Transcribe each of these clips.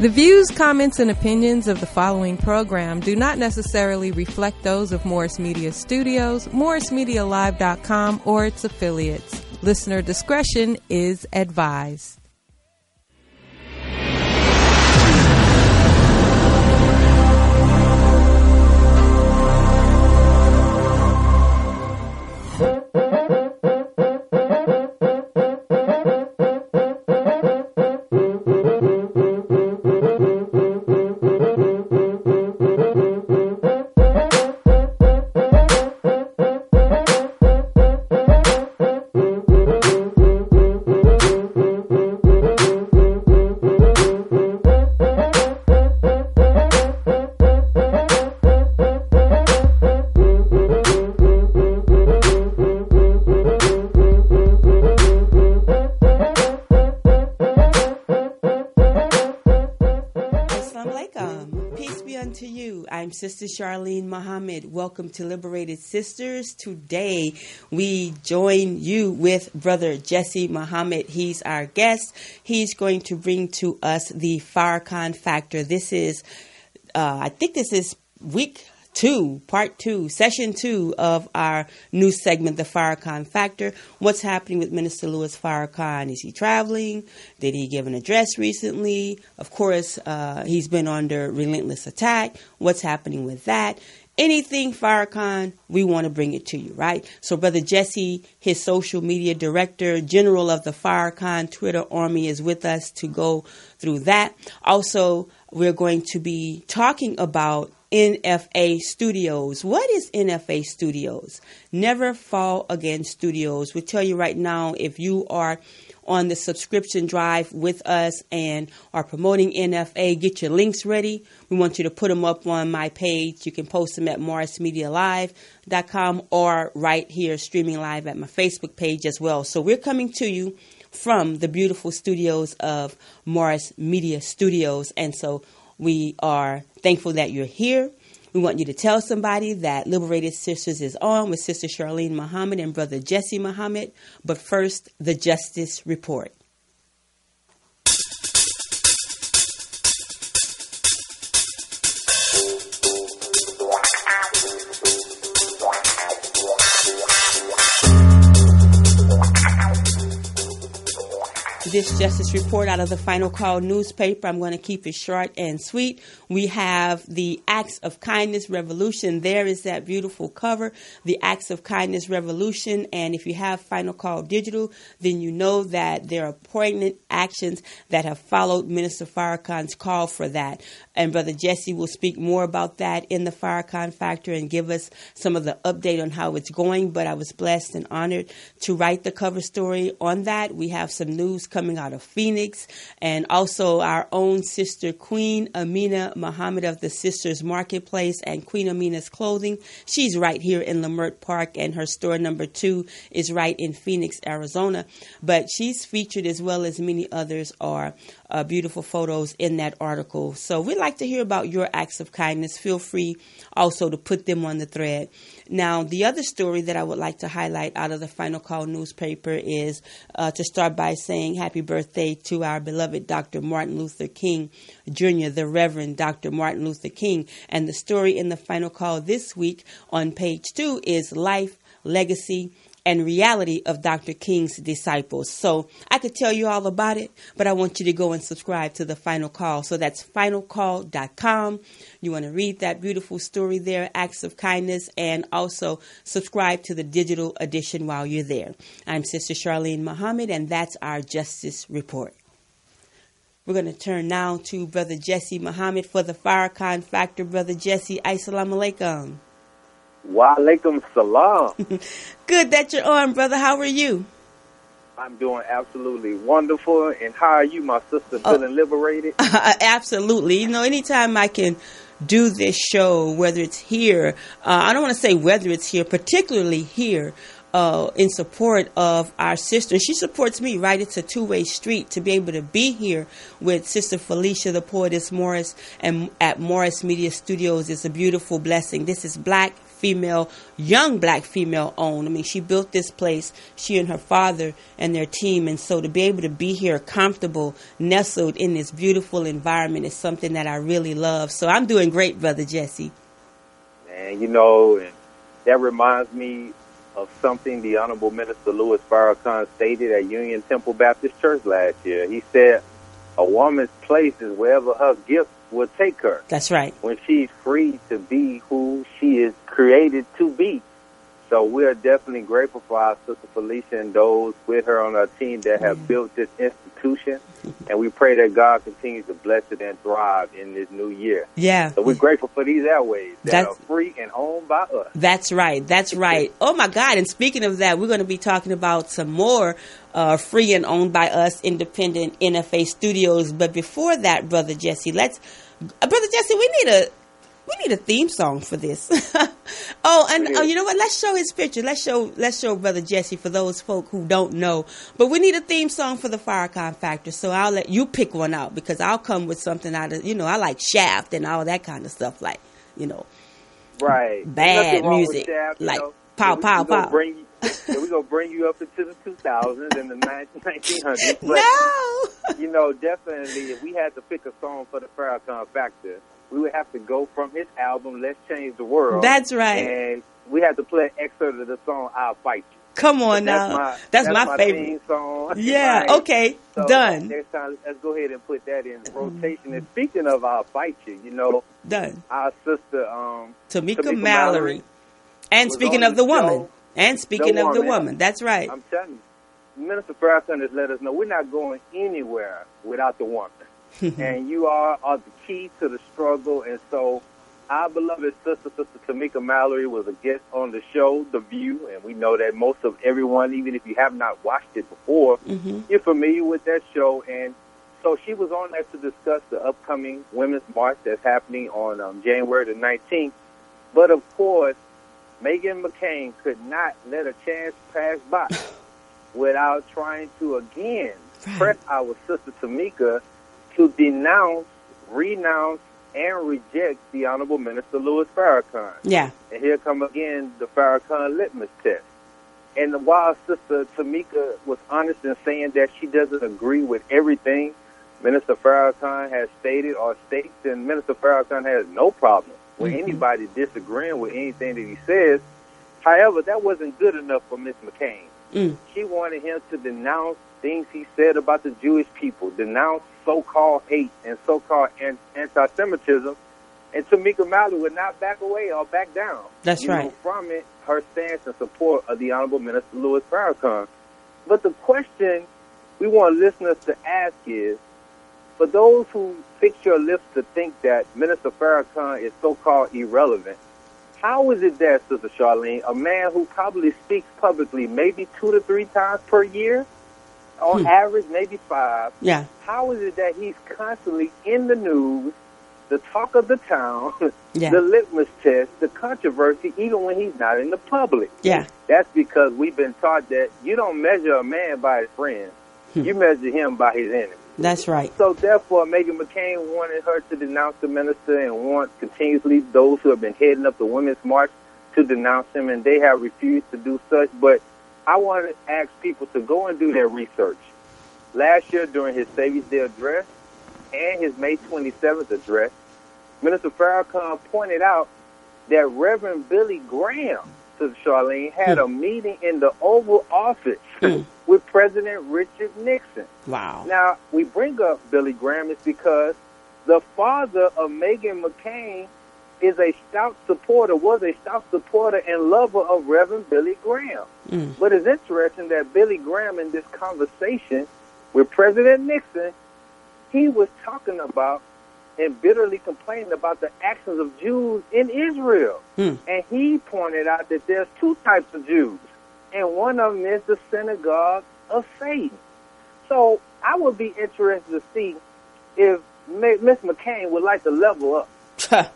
The views, comments, and opinions of the following program do not necessarily reflect those of Morris Media Studios, MorrisMediaLive.com, or its affiliates. Listener discretion is advised. Sister Charlene Muhammad. Welcome to Liberated Sisters. Today we join you with Brother Jesse Muhammad. He's our guest. He's going to bring to us the Farrakhan Factor. This is, I think this is week 2, part 2, session 2 of our new segment, the Farrakhan Factor. What's happening with Minister Louis Farrakhan? Is he traveling? Did he give an address recently? Of course, he's been under relentless attack. What's happening with that? Anything Farrakhan, we want to bring it to you, right? So Brother Jesse, his social media director, general of the Farrakhan Twitter army, is with us to go through that. Also, we're going to be talking about NFA Studios. What is NFA Studios? Never Fall Again Studios. We'll tell you right now, if you are on the subscription drive with us and are promoting NFA, get your links ready. We want you to put them up on my page. You can post them at MorrisMediaLive.com or right here streaming live at my Facebook page as well. So we're coming to you from the beautiful studios of Morris Media Studios. And so we are thankful that you're here. We want you to tell somebody that Liberated Sisters is on with Sister Charlene Muhammad and Brother Jesse Muhammad. But first, the Justice Report. This Justice Report out of the Final Call newspaper. I'm going to keep it short and sweet. We have the Acts of Kindness Revolution. There is that beautiful cover, the Acts of Kindness Revolution. And if you have Final Call Digital, then you know that there are poignant actions that have followed Minister Farrakhan's call for that. And Brother Jesse will speak more about that in the Farrakhan Factor and give us some of the update on how it's going. But I was blessed and honored to write the cover story on that. We have some news coming out of Phoenix, and also our own sister Queen Amina Muhammad of the Sisters Marketplace and Queen Amina's Clothing. She's right here in Lamert Park, and her store number 2 is right in Phoenix, Arizona. But she's featured, as well as many others are beautiful photos in that article. So we'd like to hear about your acts of kindness. Feel free also to put them on the thread. Now, the other story that I would like to highlight out of the Final Call newspaper is to start by saying happy birthday to our beloved Dr. Martin Luther King Jr., the Reverend Dr. Martin Luther King. And the story in the Final Call this week on page 2 is Life, Legacy, and Reality of Dr. King's Disciples. So I could tell you all about it, but I want you to go and subscribe to the Final Call. So that's finalcall.com. You want to read that beautiful story there, Acts of Kindness, and also subscribe to the digital edition while you're there. I'm Sister Charlene Muhammad, and that's our Justice Report. We're going to turn now to Brother Jesse Muhammad for the Farrakhan Factor. Brother Jesse, assalamu alaikum. Wa alaikum salam. Good that you're on, brother. How are you? I'm doing absolutely wonderful. And how are you, my sister, feeling liberated? Absolutely. You know, anytime I can do this show, whether it's here, I don't want to say whether it's here, particularly here, in support of our sister. She supports me, right? It's a two-way street to be able to be here with Sister Felicia, the poetess Morris, and at Morris Media Studios is a beautiful blessing. This is Black young black female owned. I mean, she built this place, she and her father and their team. And so to be able to be here comfortable, nestled in this beautiful environment is something that I really love. So I'm doing great, Brother Jesse. And, and that reminds me of something the Honorable Minister Louis Farrakhan stated at Union Temple Baptist Church last year. He said, a woman's place is wherever her gift will take her. That's right. When she's free to be who she is created to be. So we're definitely grateful for our Sister Felicia and those with her on our team that have built this institution. And we pray that God continues to bless it and thrive in this new year. Yeah. So we're grateful for these airways that are free and owned by us. That's right. That's right. Oh, my God. And speaking of that, we're going to be talking about some more free and owned by us independent NFA studios. But before that, Brother Jesse, we need a theme song for this. You know what? Let's show his picture. Let's show Brother Jesse for those folk who don't know. But we need a theme song for the Farrakhan Factor. So I'll let you pick one out because I'll come with something out of, I like Shaft and all that kind of stuff, like, right, bad music, Shaft, like pow, pow, pow. We're going to bring you up into the 2000s and the 1900s. But, no! Definitely, if we had to pick a song for the Farrakhan Factor, we would have to go from his album, Let's Change the World. That's right. And we had to play an excerpt of the song, I'll Fight You. Come on now. That's my favorite. Theme song. Yeah, right? okay, so done. Next time, let's go ahead and put that in rotation. And speaking of I'll Fight You, done. Our sister, Tamika Mallory. And speaking of the woman. And speaking of the woman. That's right. I'm telling you, Minister Farrakhan has let us know we're not going anywhere without the woman. And you are the key to the struggle. And so our beloved Sister Tamika Mallory was a guest on the show, The View. And we know that most of everyone, even if you have not watched it before, you're familiar with that show. And so she was on there to discuss the upcoming Women's March that's happening on January the 19th. But, of course, Meghan McCain could not let a chance pass by without trying to, again, press our Sister Tamika to denounce, renounce, and reject the Honorable Minister Louis Farrakhan. Yeah. And here come again the Farrakhan litmus test. And while Sister Tamika was honest in saying that she doesn't agree with everything Minister Farrakhan has stated or states, and Minister Farrakhan has no problem with anybody disagreeing with anything that he says. However, that wasn't good enough for Ms. McCain. She wanted him to denounce things he said about the Jewish people, denounce so-called hate and so-called anti-Semitism, and Tamika Mallory would not back away or back down. That's right. From it, her stance in support of the Honorable Minister Louis Farrakhan. But the question we want listeners to ask is, for those who fix your lips to think that Minister Farrakhan is so-called irrelevant, how is it that, Sister Charlene, a man who probably speaks publicly maybe 2 to 3 times per year, on average maybe 5, how is it that he's constantly in the news, the talk of the town, the litmus test, the controversy, even when he's not in the public? Yeah. That's because we've been taught that you don't measure a man by his friends. You measure him by his enemies. That's right. So therefore, Meghan McCain wanted her to denounce the minister and want continuously those who have been heading up the Women's March to denounce him, and they have refused to do such. But I want to ask people to go and do their research. Last year, during his Savior's Day address and his May 27th address, Minister Farrakhan pointed out that Reverend Billy Graham, Sister Charlene, had a meeting in the Oval Office with President Richard Nixon. Wow. Now, we bring up Billy Graham is because the father of Meghan McCain is a stout supporter, was a stout supporter and lover of Reverend Billy Graham. But it's interesting that Billy Graham, in this conversation with President Nixon, he was talking about and bitterly complaining about the actions of Jews in Israel. And he pointed out that there's 2 types of Jews, and one of them is the synagogue of Satan. So I would be interested to see if Miss McCain would like to level up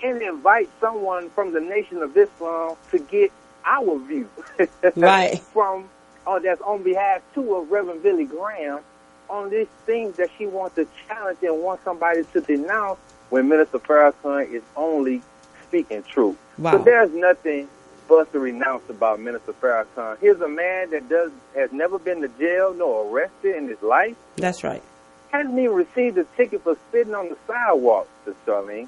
and invite someone from the Nation of Islam to get our view from that's on behalf too of Reverend Billy Graham on these things that she wants to challenge and want somebody to denounce when Minister Farrakhan is only speaking truth. So there's nothing for us to renounce about Minister Farrakhan. Here's a man that has never been to jail nor arrested in his life. That's right. Hasn't even received a ticket for spitting on the sidewalk, Sister Charlene.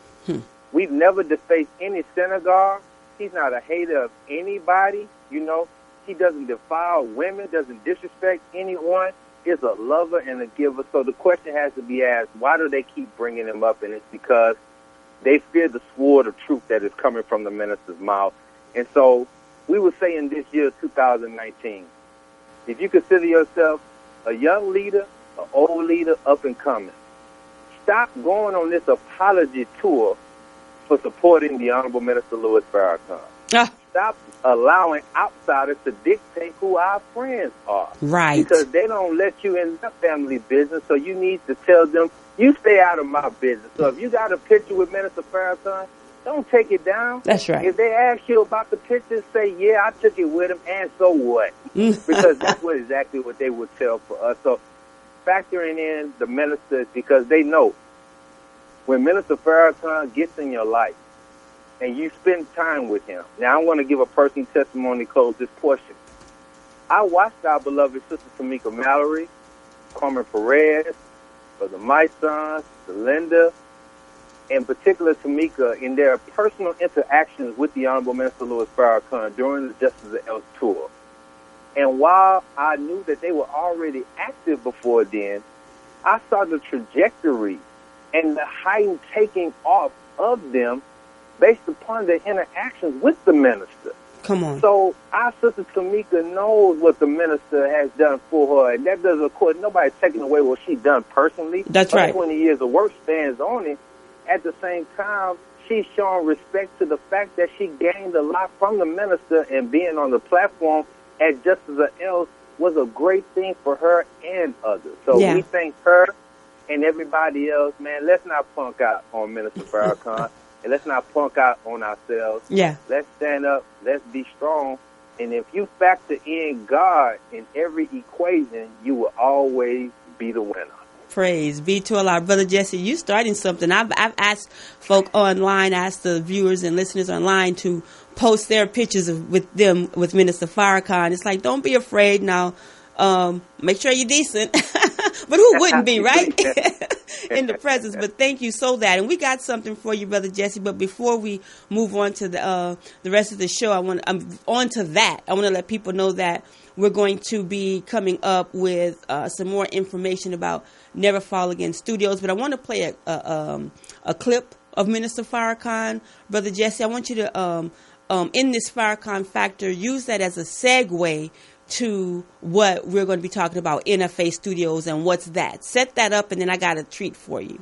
We've never defaced any synagogue. He's not a hater of anybody. You know, he doesn't defile women, doesn't disrespect anyone. Is a lover and a giver. So the question has to be asked, why do they keep bringing him up? And it's because they fear the sword of truth that is coming from the minister's mouth. And so we would say in this year, 2019, if you consider yourself a young leader, an old leader, up and coming, stop going on this apology tour for supporting the Honorable Minister Louis Farrakhan. Stop allowing outsiders to dictate who our friends are. Right. Because they don't let you in their family business, so you need to tell them, you stay out of my business. So if you got a picture with Minister Farrakhan, don't take it down. That's right. If they ask you about the picture, say, yeah, I took it with him, and so what? Because that's exactly what they would tell for us. So factoring in the ministers, because they know when Minister Farrakhan gets in your life, and you spend time with him. Now, I want to give a personal testimony to close this portion. I watched our beloved Sister Tamika Mallory, Carmen Perez, Brother My Sons, Linda, in particular Tamika, in their personal interactions with the Honorable Minister Louis Farrakhan during the Justice of the Else tour. And while I knew that they were already active before then, I saw the trajectory and the heightened taking off of them based upon their interactions with the minister. Come on. So our Sister Tamika knows what the minister has done for her, and that doesn't, of course, nobody's taking away what she's done personally. That's right. 20 years of work stands on it. At the same time, she's showing respect to the fact that she gained a lot from the minister, and being on the platform at Justice of Else was a great thing for her and others. So we thank her and everybody else. Man, let's not punk out on Minister Farrakhan. And let's not punk out on ourselves. Yeah. Let's stand up. Let's be strong. And if you factor in God in every equation, you will always be the winner. Praise be to Allah. Brother Jesse, you starting something. I've asked folk online, asked the viewers and listeners online to post their pictures with Minister Farrakhan. It's like, don't be afraid now. Make sure you're decent. But who wouldn't be, right? In the presence. But thank you so that. And we got something for you, Brother Jesse. But before we move on to the rest of the show, I want to let people know that we're going to be coming up with some more information about Never Fall Again Studios. But I want to play a clip of Minister Farrakhan. Brother Jesse, I want you to, in this Farrakhan factor, use that as a segue to what we're going to be talking about, NFA Studios, and what's that. Set that up, and then I got a treat for you.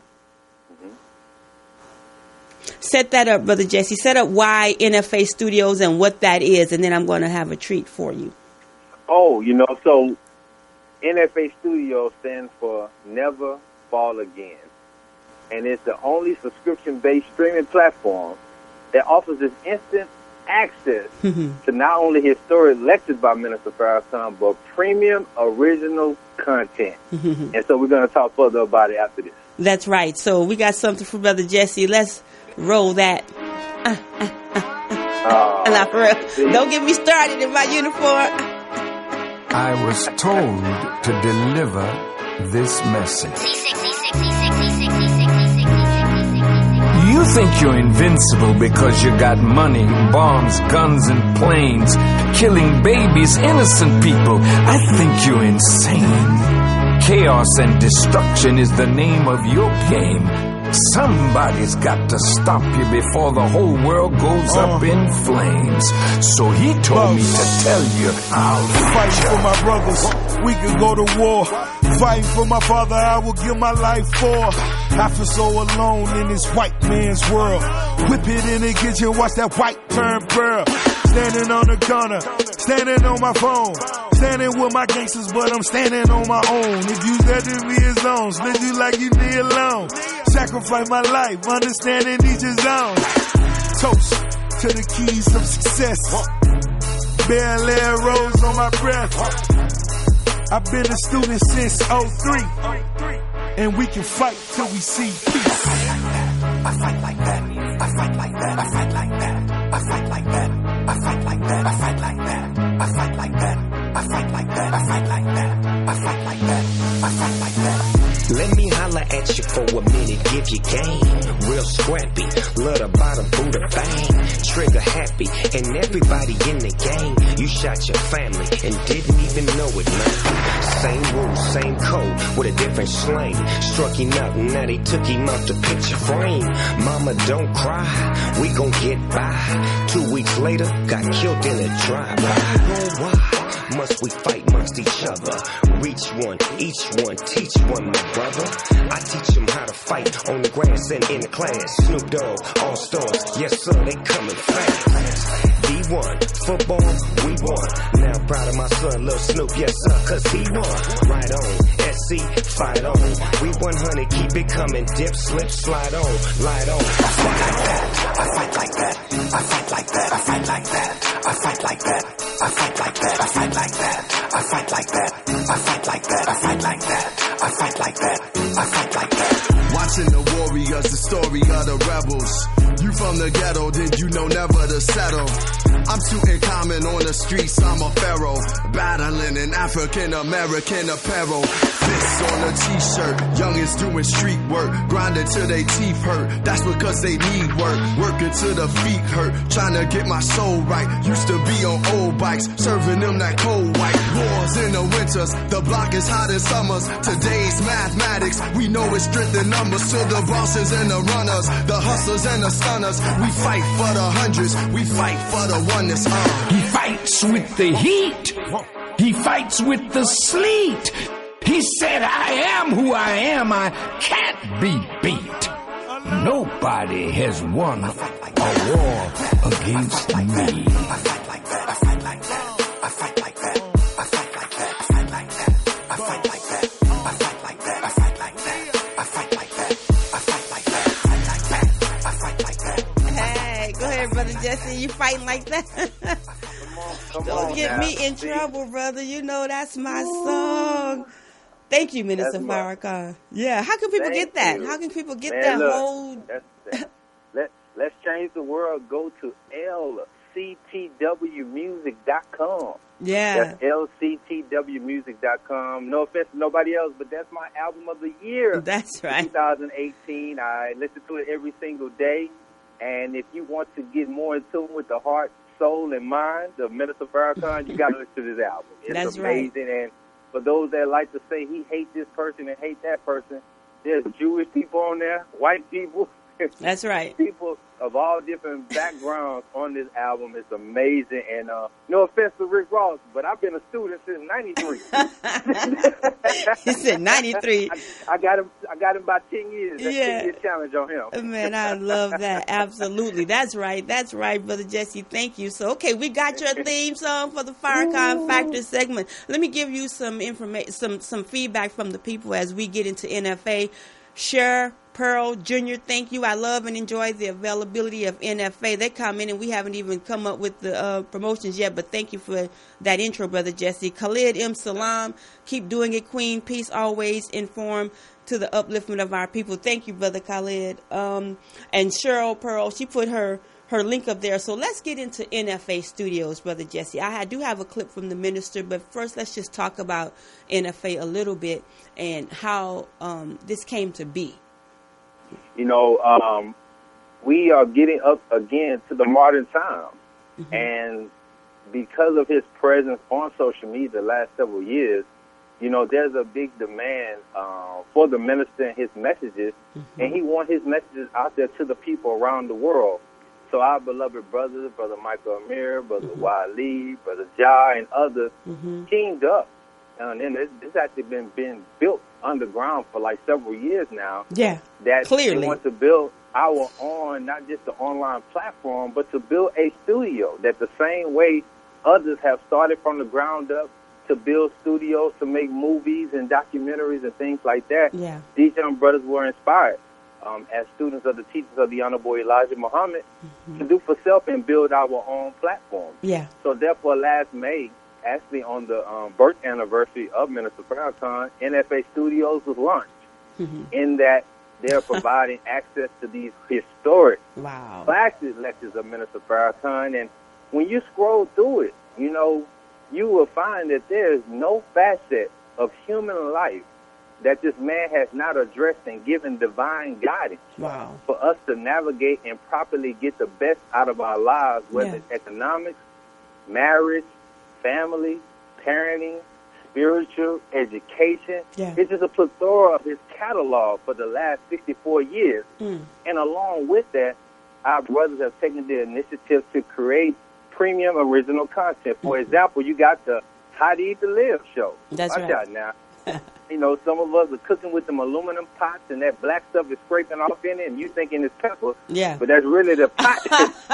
Set that up, Brother Jesse. Set up why NFA Studios and what that is, and then I'm going to have a treat for you. Oh, so NFA Studios stands for Never Fall Again. And it's the only subscription-based streaming platform that offers this instant access to not only historic lectures by Minister Farrakhan, but premium original content. And so we're going to talk further about it after this. That's right. So we got something for Brother Jesse. Let's roll that. Not for real. Don't get me started in my uniform. I was told to deliver this message. You think you're invincible because you got money, bombs, guns, and planes, killing babies, innocent people. I think you're insane. Chaos and destruction is the name of your game. Somebody's got to stop you before the whole world goes up in flames. So he told me to tell you, I'll fight for my brothers. We can go to war. Fighting for my father, I will give my life for. I feel so alone in this white man's world. Whip it in the kitchen, watch that white turn pearl. Standing on the corner, standing on my phone. Standing with my gangsters, but I'm standing on my own. If you said to me it's on, split you like you did alone. Sacrifice my life, understanding each his own. Toast to the keys of success. Bel Air rose on my breath. I've been a student since 03. And we can fight till we see peace. I fight like that. I fight like that. I fight like that. I fight like that. I fight like that. Let me holler at you for a minute, give you game. Real scrappy, love the bottom, Buddha bang. Trigger happy, and everybody in the gang. You shot your family and didn't even know it, man. Same rules, same code, with a different slang. Struck him out, now they took him out the picture frame. Mama, don't cry, we gon' get by. 2 weeks later, got killed in a drive-by. Why must we fight amongst each other? Reach one, each one, teach one, my brother. I teach them how to fight on the grass and in the class. Snoop Dogg, all stars, yes sir, they coming fast. D1, football, we won. Now proud of my son, Lil Snoop, yes sir, cause he won. Right on, SC, fight on. We 100, keep it coming, dip, slip, slide on, light on. I fight like that, I fight like that, I fight like that, I fight like that, I fight like that, I fight like that, I fight like that, I fight like that, I fight like that, I fight like that, I fight like that, I fight like that. Watching the warriors, the story of the rebels. You from the ghetto, then you know never to settle. I'm shooting common on the streets, I'm a pharaoh. Battling in African-American apparel. Fists on a t-shirt, youngins doing street work. Grinding till they teeth hurt, that's because they need work. Working till the feet hurt, trying to get my soul right. Used to be on old bikes, serving them that cold white. Wars in the winters, the block is hot in summers. Today's mathematics, we know it's strength in numbers. To the bosses and the runners, the hustlers and the stunners. We fight for the hundreds, we fight for the oneness. He fights with the heat. He fights with the sleet. He said, I am who I am. I can't be beat. Nobody has won a war against me. I fight like that, I fight like that, I fight like that, I fight like that, I fight like that, I fight like that, I fight like that, I fight like that, I fight like that, I fight like that, I fight like that, I fight like that. Hey, go ahead, Brother Jesse. You fighting like that? Don't get me in trouble, brother. You know that's my song. Thank you, Minister Farrakhan. Yeah, how can people get that? How can people get that whole... Let's change the world. Go to lctwmusic.com. Yeah. That's lctwmusic.com. No offense to nobody else, but that's my album of the year. That's right. 2018. I listen to it every single day. And if you want to get more in tune with the heart, soul, and mind of Minister Farrakhan, you got to listen to this album. It's amazing. Right. And for those that like to say he hates this person and hate that person, there's Jewish people on there, white people. That's right. People of all different backgrounds on this album. It's amazing. And no offense to Rick Ross, but I've been a student since 93. He said 93. I got him about 10 years. That's 10-year challenge on him. Man, I love that. Absolutely. That's right. That's right, Brother Jesse. Thank you. So, okay, we got your theme song for the Farrakhan Factor segment. Let me give you some information, some feedback from the people as we get into NFA. Cher, Pearl Jr., thank you. I love and enjoy the availability of NFA. They come in and we haven't even come up with the promotions yet, but thank you for that intro, Brother Jesse. Khalid M. Salam, keep doing it, Queen. Peace always, inform to the upliftment of our people. Thank you, Brother Khalid. And Cheryl Pearl, she put her link up there. So let's get into NFA Studios, Brother Jesse. I do have a clip from the minister, but first let's just talk about NFA a little bit and how this came to be. You know, we are getting up again to the modern times. Mm-hmm. And because of his presence on social media the last several years, you know, there's a big demand for the minister and his messages, mm-hmm. and he wants his messages out there to the people around the world. So our beloved brothers, Brother Michael Amir, Brother mm-hmm. Wali, Brother Jah, and others mm-hmm. teamed up. And it's actually been built underground for like several years now. Yeah, that clearly. They want to build our own, not just the online platform, but to build a studio that the same way others have started from the ground up to build studios to make movies and documentaries and things like that. Yeah. These young brothers were inspired as students of the teachers of the Honorable Elijah Muhammad mm-hmm. to do for self and build our own platform. Yeah. So therefore, last May, actually on the birth anniversary of Minister Farrakhan, NFA Studios was launched. Mm-hmm. In that they're providing access to these historic flagship lectures of Minister Farrakhan. And when you scroll through it, you know, you will find that there is no facet of human life that this man has not addressed and given divine guidance for us to navigate and properly get the best out of our lives, whether it's economics, marriage, family, parenting, spiritual, education. It's just a plethora of his catalog for the last 64 years. And along with that, our brothers have taken the initiative to create premium original content. For example, you got the How to Eat to Live show. That's Watch out now. You know, some of us are cooking with them aluminum pots, and that black stuff is scraping off in it, and you thinking it's pepper. But that's really the pot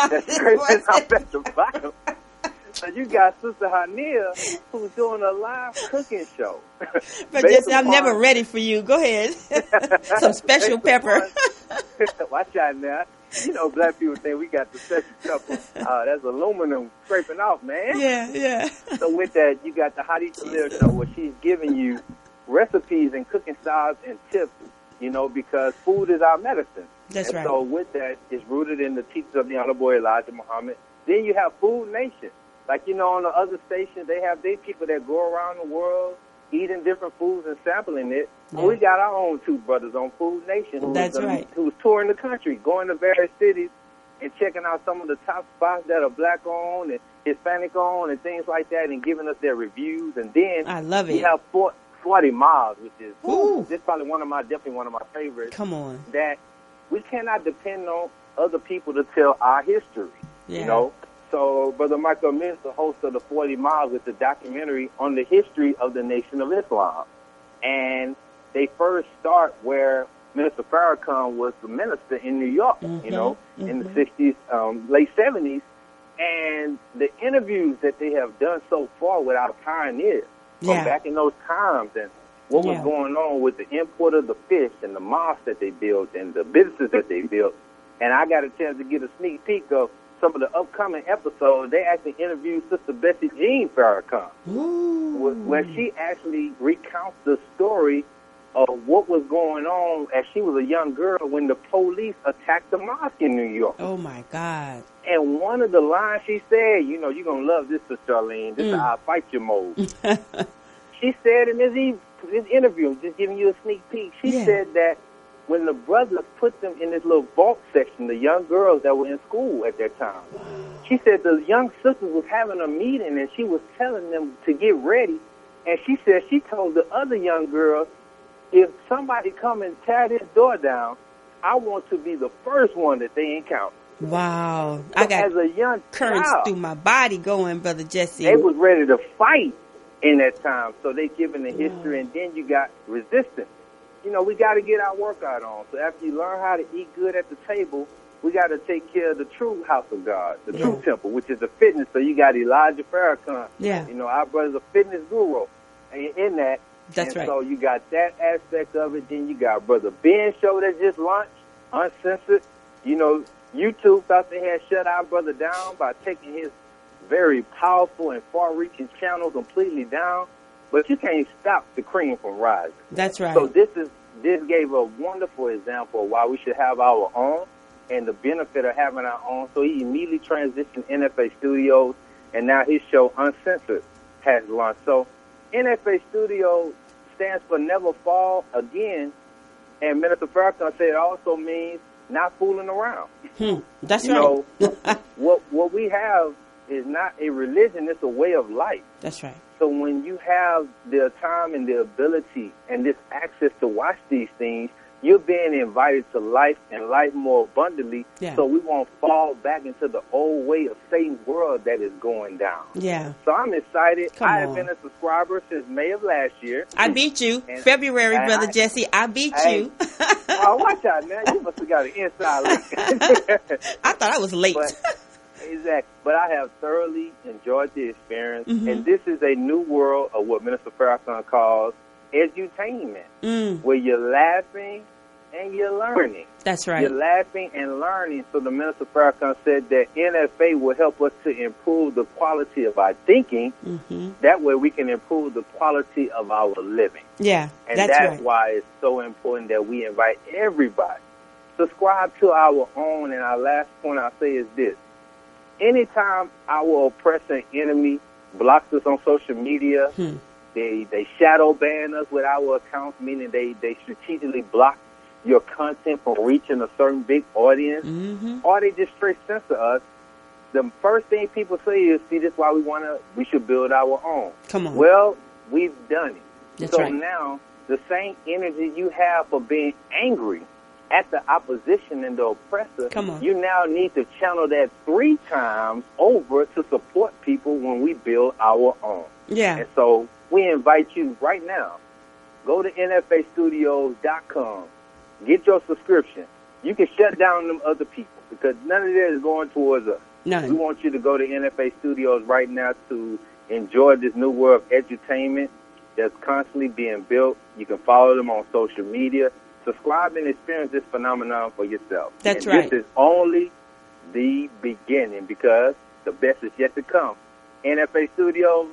that's scraping off at the bottom. So you got Sister Hania, who's doing a live cooking show. But Jesse, I'm never ready for you. Go ahead. Some special pepper. Watch out now. You know, black people think we got the special pepper. That's aluminum scraping off, man. Yeah. So with that, you got the How to Eat to Live show, where she's giving you recipes and cooking styles and tips, you know, because food is our medicine. That's right. So with that, it's rooted in the teachings of the Honorable Elijah Muhammad. Then you have Food Nation. Like, you know, on the other stations, they have their people that go around the world eating different foods and sampling it. And we got our own two brothers on Food Nation who's touring the country, going to various cities and checking out some of the top spots that are black-owned and Hispanic-owned and things like that, and giving us their reviews. And then I love it. We have 40 Miles, which is this is probably definitely one of my favorites. Come on. That we cannot depend on other people to tell our history, you know. So Brother Michael Mills, the host of the 40 Miles, with the documentary on the history of the Nation of Islam. And they first start where Minister Farrakhan was the minister in New York, you know, in the 60s, late 70s. And the interviews that they have done so far with our pioneers from back in those times, and what was going on with the import of the fish and the mosques that they built and the businesses that they built. And I got a chance to get a sneak peek of some of the upcoming episodes. They actually interviewed Sister Bessie Jean Farrakhan, where she actually recounts the story of what was going on as she was a young girl when the police attacked the mosque in New York. Oh, my God. And one of the lines she said, you know, you're going to love this, Sister Charlene, this is I'll fight you mode. She said in this interview, just giving you a sneak peek, she said that when the brothers put them in this little vault section, the young girls that were in school at that time, she said the young sisters was having a meeting and she was telling them to get ready. And she said she told the other young girls, if somebody come and tear this door down, I want to be the first one that they encounter. Wow. So I got as a young currents child, through my body going, Brother Jesse. They was ready to fight in that time. So they given the history, and then you got resistance. You know, we got to get our workout on. So after you learn how to eat good at the table, we got to take care of the true house of God, the true temple, which is the fitness. So you got Elijah Farrakhan. You know, our brother's a fitness guru in that. That's right. So you got that aspect of it. Then you got Brother Ben show that just launched, uncensored. You know, YouTube thought they had shut our brother down by taking his very powerful and far-reaching channel completely down. But you can't stop the cream from rising. That's right. So this gave a wonderful example of why we should have our own and the benefit of having our own. So he immediately transitioned NFA Studios, and now his show Uncensored has launched. So NFA Studios stands for Never Fall Again, and Minister Farrakhan said it also means not fooling around. That's you right. know, what we have is not a religion, it's a way of life. That's right. So when you have the time and the ability and this access to watch these things, you're being invited to life and life more abundantly. So we won't fall back into the old way of Satan's world that is going down. So I'm excited. I have been a subscriber since May of last year. I beat you. February, Brother Jesse. I beat you. Oh, watch out, man. You must have got an inside link. I thought I was late. Exactly. But I have thoroughly enjoyed the experience. And this is a new world of what Minister Farrakhan calls edutainment, where you're laughing and you're learning. That's right. You're laughing and learning. So the Minister Farrakhan said that NFA will help us to improve the quality of our thinking. That way we can improve the quality of our living. And that's right. Why it's so important that we invite everybody. Subscribe to our own. And our last point I'll say is this. Anytime our oppressor enemy blocks us on social media, They shadow ban us with our accounts, meaning they strategically block your content from reaching a certain big audience, or they just straight censor us. The first thing people say is, see, this is why we should build our own. Come on. Well, we've done it. That's so right. now the same energy you have for being angry at the opposition and the oppressor, you now need to channel that 3 times over to support people when we build our own. Yeah. And so we invite you right now, go to nfastudios.com, get your subscription. You can shut down them other people because none of that is going towards us. None. We want you to go to NFA Studios right now to enjoy this new world of edutainment that's constantly being built. You can follow them on social media. Subscribe and experience this phenomenon for yourself. That's and right. This is only the beginning because the best is yet to come. NFA Studios,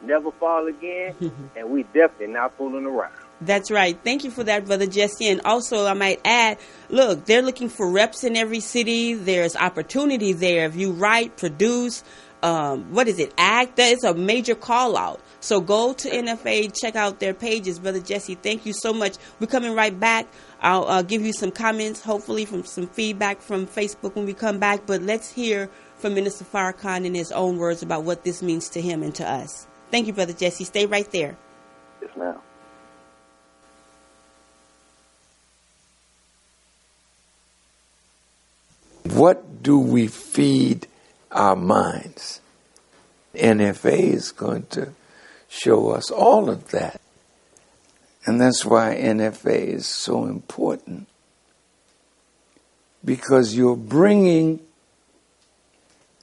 never fall again, and we definitely not fooling around. That's right. Thank you for that, Brother Jesse. And also, I might add, look, they're looking for reps in every city. There's opportunity there. If you write, produce, act, that is a major call out. So go to NFA, check out their pages. Brother Jesse, thank you so much. We're coming right back. I'll give you some comments, hopefully from some feedback from Facebook when we come back. But let's hear from Minister Farrakhan in his own words about what this means to him and to us. Thank you, Brother Jesse. Stay right there. Yes, ma'am. What do we feed our minds? NFA is going to show us all of that. And that's why NFA is so important. Because you're bringing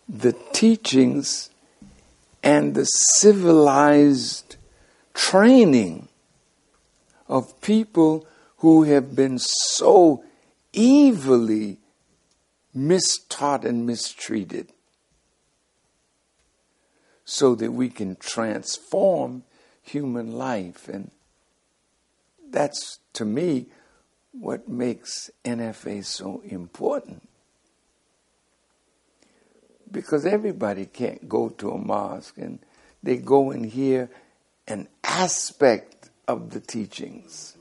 the teachings and the civilized training of people who have been so evilly mistaught and mistreated, so that we can transform human life. And that's, to me, what makes NFA so important. Because everybody can't go to a mosque and they go and hear an aspect of the teachings.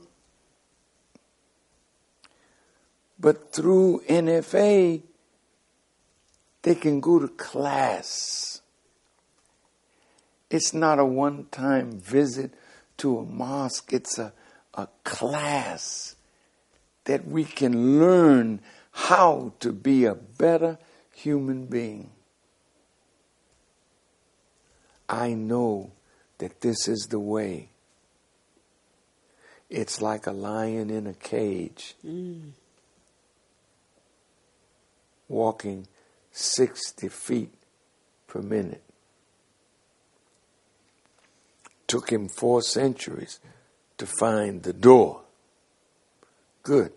But through NFA, they can go to class. It's not a one-time visit to a mosque. It's a class that we can learn how to be a better human being. I know that this is the way. It's like a lion in a cage, walking 60 feet per minute. Took him 4 centuries to find the door. Good.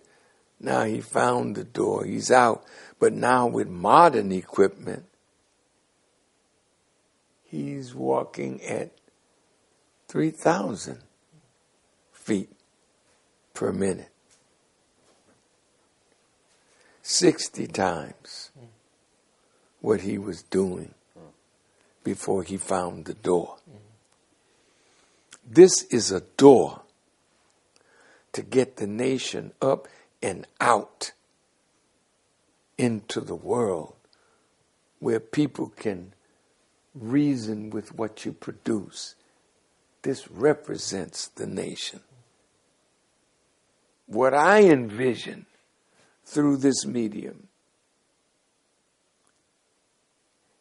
Now he found the door. He's out. But now with modern equipment, he's walking at 3,000 feet per minute. 60 times what he was doing before he found the door. This is a door to get the nation up and out into the world where people can reason with what you produce. This represents the nation. What I envision through this medium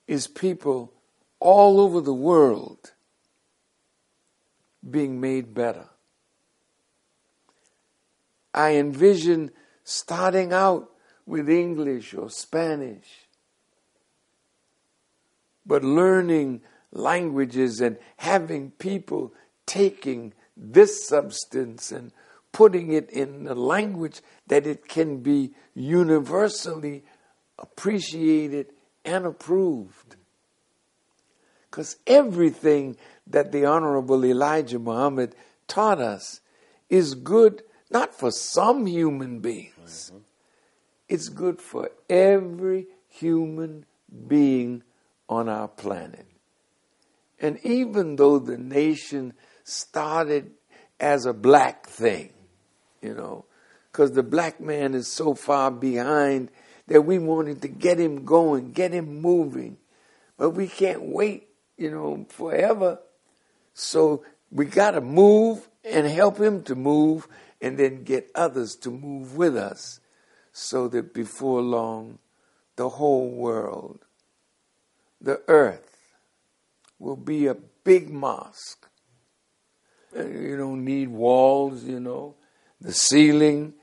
is people all over the world being made better. I envision starting out with English or Spanish, but learning languages and having people taking this substance and putting it in a language that it can be universally appreciated and approved. Because everything that the Honorable Elijah Muhammad taught us is good, not for some human beings. It's good for every human being on our planet. And even though the nation started as a black thing, you know, because the black man is so far behind that we wanted to get him going, get him moving. But we can't wait, you know, forever. So we got to move and help him to move and then get others to move with us so that before long, the whole world, the earth, will be a big mosque. You don't need walls, you know. The ceiling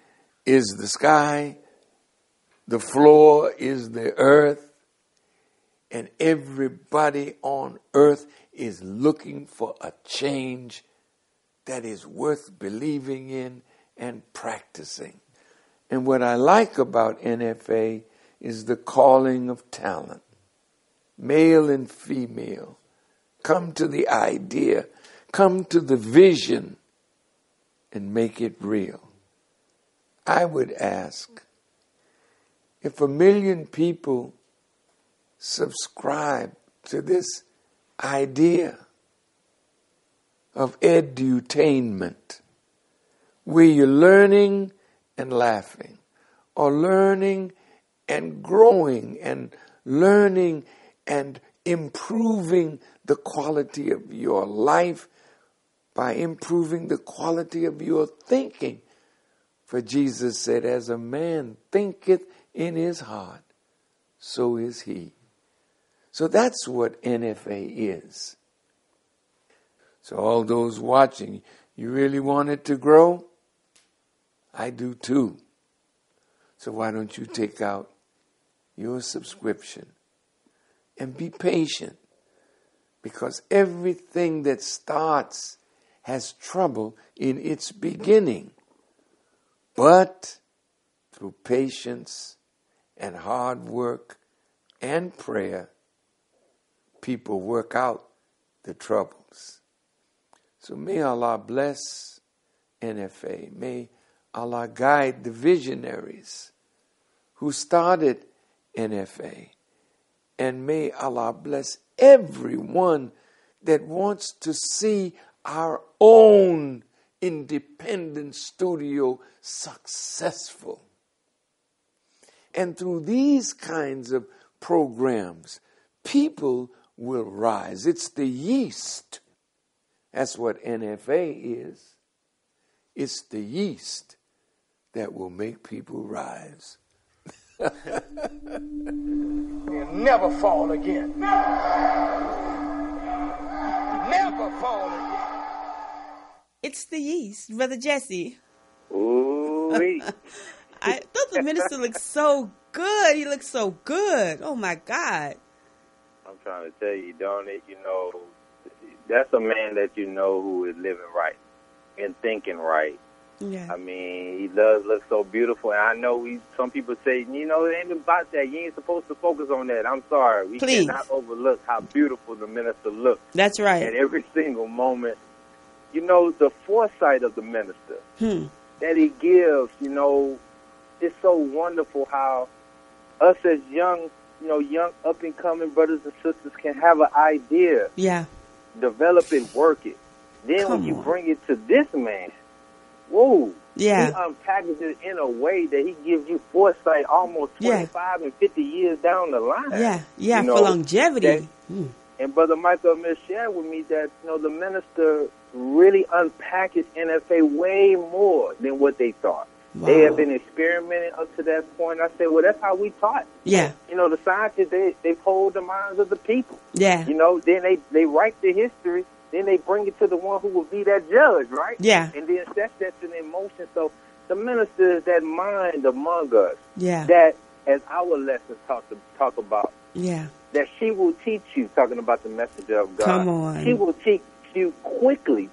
is the sky. The floor is the earth. And everybody on earth is looking for a change that is worth believing in and practicing. And what I like about NFA is the calling of talent. Male and female. Come to the idea. Come to the vision and make it real. I would ask, if 1 million people subscribe to this idea of edutainment, where you're learning and laughing, or learning and growing, and learning and improving the quality of your life by improving the quality of your thinking. For Jesus said, as a man thinketh in his heart, so is he. So that's what NFA is. So all those watching, you really want it to grow? I do too. So why don't you take out your subscription and be patient? Because everything that starts has trouble in its beginning. But through patience and hard work and prayer, people work out the troubles. So may Allah bless NFA. May Allah guide the visionaries who started NFA. And may Allah bless everyone that wants to see our own independent studio successful. And through these kinds of programs, people will rise. It's the yeast. That's what NFA is. It's the yeast that will make people rise. You'll never fall again. Never fall again. It's the yeast, Brother Jesse. Ooh-wee. I thought the minister looked so good. He looks so good. Oh, my God. I'm trying to tell you, don't it? You know, that's a man that you know who is living right and thinking right. Yeah. I mean, he does look so beautiful. And I know some people say, you know, it ain't about that. You ain't supposed to focus on that. I'm sorry. We cannot overlook how beautiful the minister looks. That's right. At every single moment. You know, the foresight of the minister that he gives, you know, it's so wonderful how us as young up-and-coming brothers and sisters can have an idea. Yeah. Develop it, work it. Then when you bring it to this man, whoa. Yeah. He unpackages it in a way that he gives you foresight almost 25 and 50 years down the line. Yeah. Yeah, you know, for longevity. And Brother Michael Mill shared with me that, you know, the minister really unpackaged NFA way more than what they thought. Wow. They have been experimenting up to that point. I said, well, that's how we taught. Yeah. You know, the scientists, they hold the minds of the people. Yeah. You know, then they write the history. Then they bring it to the one who will be that judge, right? Yeah. And then that sets an emotion. So the minister is that mind among us. Yeah. That, as our lessons talk about. Yeah. That she will teach you, talking about the message of God. Come on. She will teach you quickly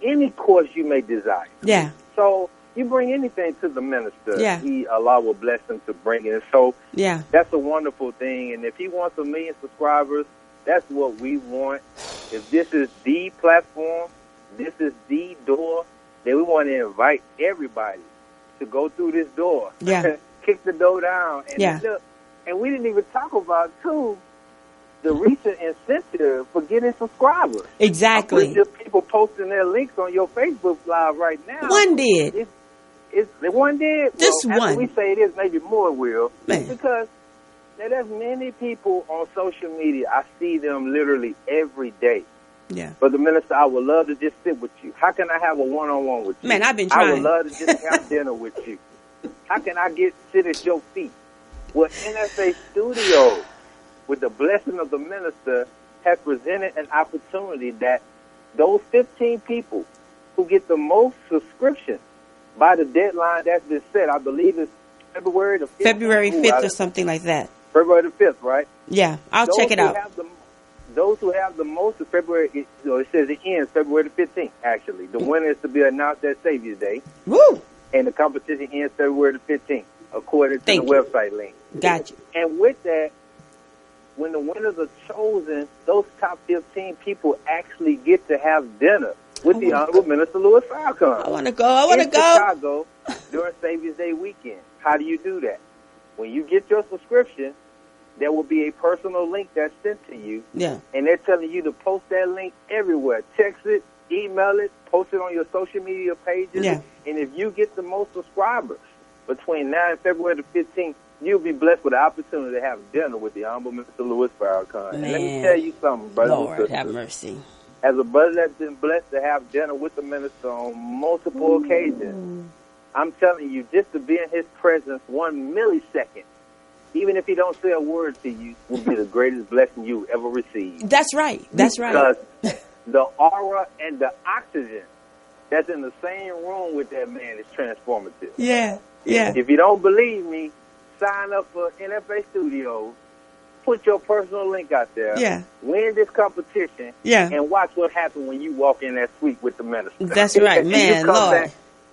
any course you may desire. Yeah. So you bring anything to the minister, yeah. Allah will bless him to bring it. So yeah. That's a wonderful thing. And if he wants 1 million subscribers, that's what we want. If this is the platform, this is the door, then we want to invite everybody to go through this door. Yeah. Kick the door down. And yeah. Look, and we didn't even talk about, too, the recent incentive for getting subscribers. Exactly. Just people posting their links on your Facebook Live right now. One did. One did? Just well, one. After we say it is, maybe more will. Man. Because there's many people on social media. I see them literally every day. Yeah. But the minister, I would love to just sit with you. How can I have a one-on-one with you? Man, I've been trying. I would love to just have dinner with you. How can I sit at your feet? Well, NFA Studios, with the blessing of the minister, has presented an opportunity that those 15 people who get the most subscriptions by the deadline that's been set, I believe it's February the 5th. February 5th or something like that. February the 5th, right? Yeah, I'll check it out. Those who have the most of February, it says it ends February the 15th, actually. The winner is to be announced at Savior's Day. Woo! And the competition ends February the 15th, according to the website link. Gotcha. And with that, when the winners are chosen, those top 15 people actually get to have dinner with the Honorable Minister Louis Farrakhan. I want to go. In Chicago during Savior's Day weekend. How do you do that? When you get your subscription, there will be a personal link that's sent to you. Yeah. And they're telling you to post that link everywhere. Text it, email it, post it on your social media pages. Yeah. And if you get the most subscribers between now and February the 15th, you'll be blessed with the opportunity to have dinner with the Honorable Mr. Louis Farrakhan. And let me tell you something, brother. Lord, have mercy. As a brother that's been blessed to have dinner with the minister on multiple occasions, I'm telling you, just to be in his presence 1 millisecond, even if he don't say a word to you, will be the greatest blessing you ever received. That's right. That's because right. The aura and the oxygen that's in the same room with that man is transformative. Yeah, yeah. If you don't believe me, sign up for NFA Studios. Put your personal link out there. Yeah. Win this competition. Yeah. And watch what happens when you walk in that suite with the minister. That's right, man. You come Lord. back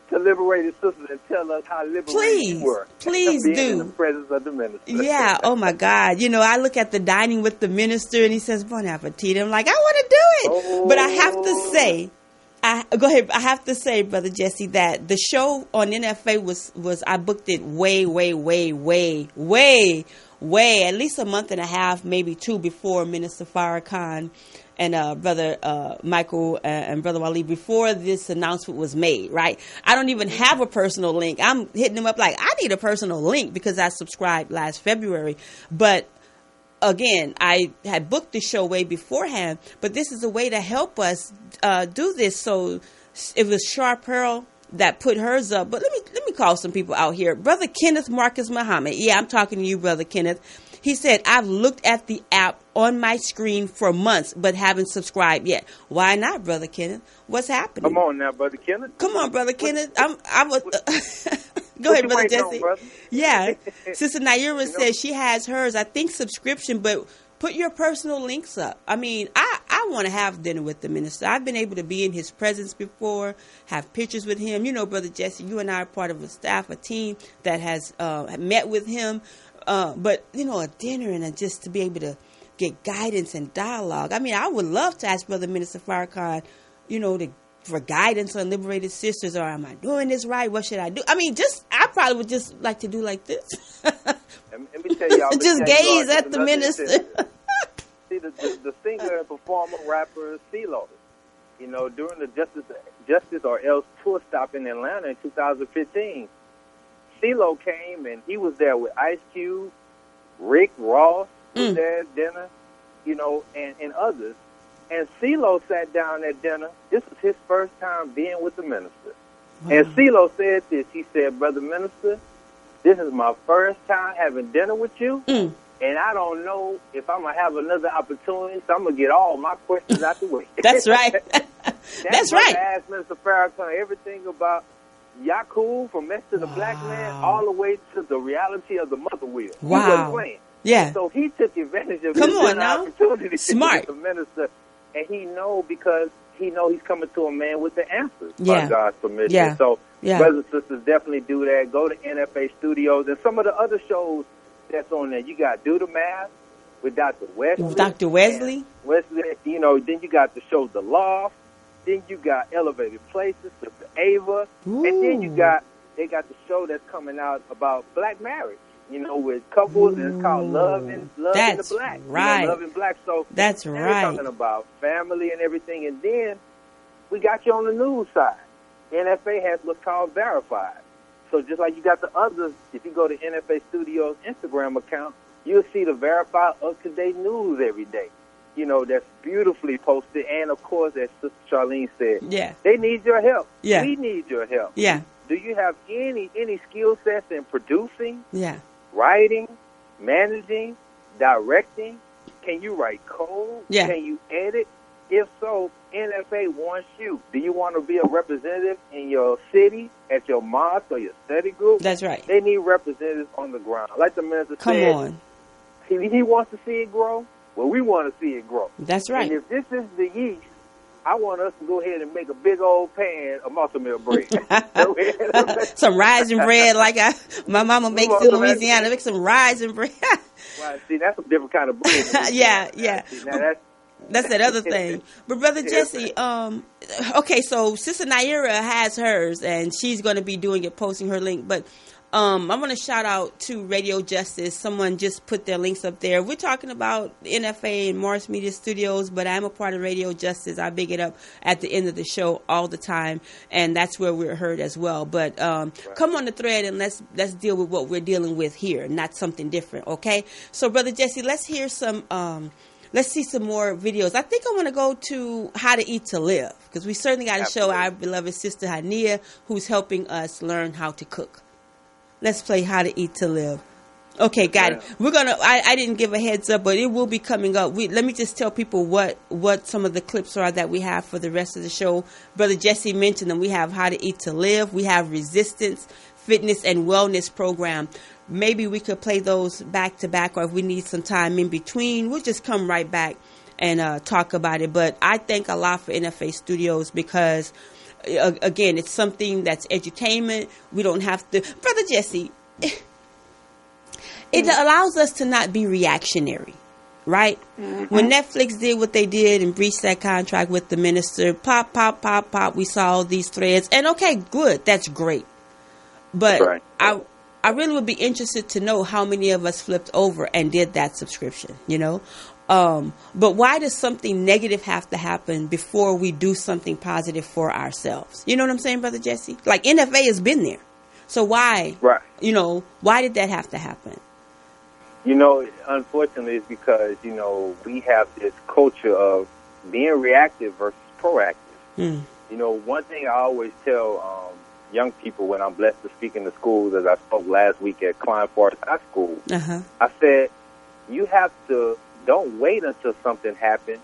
to Liberated Sisters and tell us how liberated you were. Please being do. in the presence of the minister. Yeah. Oh my God. You know, I look at the dining with the minister and he says, "Bon appetit." I'm like, I want to do it. But I have to say, go ahead. I have to say, Brother Jesse, that the show on NFA was I booked it way, at least a month and a half, maybe two before Minister Farrakhan and Brother Michael and Brother Wali, before this announcement was made, right? I don't even have a personal link. I'm hitting them up like, I need a personal link because I subscribed last February. But again, I had booked the show way beforehand, but this is a way to help us do this. So it was Char Pearl that put hers up. But let me call some people out here. Brother Kenneth Marcus Muhammad. Yeah, I'm talking to you, Brother Kenneth. He said, I've looked at the app on my screen for months, but haven't subscribed yet. Why not, Brother Kenneth? What's happening? Come on now, Brother Kenneth. Come on, Brother Kenneth. I was. Go ahead, Brother Jesse. Brother? Yeah. Sister Naira says she has hers, I think, subscription, but put your personal links up. I mean, I want to have dinner with the minister. I've been able to be in his presence before, have pictures with him. You know, Brother Jesse, you and I are part of a team that has met with him. But, you know, a dinner and just to be able to get guidance and dialogue. I mean, I would love to ask Brother Minister Farrakhan, you know, for guidance on Liberated Sisters, or am I doing this right? What should I do? I mean, I probably would just like to do like this. Let me tell y'all. Just gaze at the minister. See, the singer and performer, rapper, CeeLo, you know, during the Justice or Else tour stop in Atlanta in 2015, CeeLo came and he was there with Ice Cube, Rick Ross was there at dinner, you know, and others. And CeeLo sat down at dinner. This was his first time being with the minister. Wow. And CeeLo said this. He said, Brother Minister, this is my first time having dinner with you. And I don't know if I'm going to have another opportunity, so I'm going to get all my questions out the way. That's right. That's right. I asked Minister Farrakhan everything about Yakub from Mess to the Black Man all the way to the reality of the mother wheel. Wow. He wasn't playing. Yeah. So he took advantage of this opportunity Smart. to meet the minister. And he because he's coming to a man with the answers by God's permission. Yeah. So brothers and sisters, definitely do that. Go to NFA Studios and some of the other shows that's on there. You got Do the Math with Dr. Wesley. Dr. Wesley. You know, then you got the show The Loft. Then you got Elevated Places, Sister Ava. Ooh. And then they got the show that's coming out about black marriage. with couples, and it's called Love in the Black. Right. Love in Black. So that's we're right. talking about family and everything. And then we got you on the news side. NFA has what's called Verified. So just like you got the others, if you go to NFA Studios Instagram account, you'll see the verified up-to-date news every day. That's beautifully posted. And, of course, as Sister Charlene said, they need your help. Yeah. We need your help. Yeah. Do you have any skill sets in producing, yeah, writing, managing, directing? Can you write code? Yeah. Can you edit? If so, NFA wants you. Do you want to be a representative in your city, at your mosque or your study group? That's right. They need representatives on the ground. Like the minister Come said, on. He wants to see it grow. Well, we want to see it grow. That's right. And if this is the yeast, I want us to go ahead and make a big old pan of multi-meal bread. Some rising bread like my mama makes in Louisiana. Make some rising bread. Well, see, that's a different kind of bread. Yeah. See, now that's that other thing. But Brother Jesse, okay, so Sister Naira has hers, and she's going to be doing it, posting her link. But I want to shout out to Radio Justice. Someone just put their links up there. We're talking about NFA and Morris Media Studios, but I'm a part of Radio Justice. I big it up at the end of the show all the time, and that's where we're heard as well. But come on the thread and let's deal with what we're dealing with here, not something different, okay? So, Brother Jesse, let's hear some... let's see some more videos. I think I want to go to How to Eat to Live, because we certainly got to show our beloved sister Hania, who's helping us learn how to cook. Let's play How to Eat to Live. Okay, got it. We're going to, I didn't give a heads up, but it will be coming up. Let me just tell people what some of the clips are that we have for the rest of the show. Brother Jesse mentioned them. We have How to Eat to Live. We have Resistance, Fitness, and Wellness Program. Maybe we could play those back to back, or if we need some time in between, we'll just come right back and talk about it. But I thank Allah for NFA Studios because, again, it's something that's edutainment. We don't have to... Brother Jesse, it allows us to not be reactionary, right? Mm-hmm. When Netflix did what they did and breached that contract with the minister, pop, we saw all these threads. And okay, good, that's great. But right. I really would be interested to know how many of us flipped over and did that subscription, But why does something negative have to happen before we do something positive for ourselves? You know what I'm saying, Brother Jesse? Like NFA has been there. So why, right. Why did that have to happen? Unfortunately, it's because, we have this culture of being reactive versus proactive. One thing I always tell young people when I'm blessed to speak in the schools, as I spoke last week at Klein Forest High School, I said, you have to, don't wait until something happens.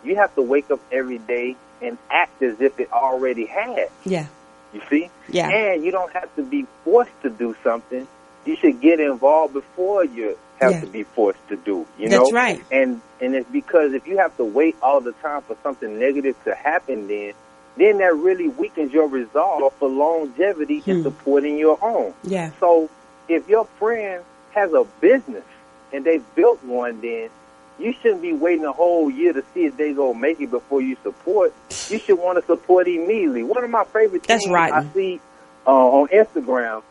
You have to wake up every day and act as if it already has. Yeah. You see? Yeah. And you don't have to be forced to do something. You should get involved before you have to be forced to do, That's right. And it's because if you have to wait all the time for something negative to happen, then that really weakens your resolve for longevity in supporting your own. Yeah. So if your friend has a business and they built one, then you shouldn't be waiting a whole year to see if they go make it before you support. You should want to support immediately. One of my favorite things I see on Instagram,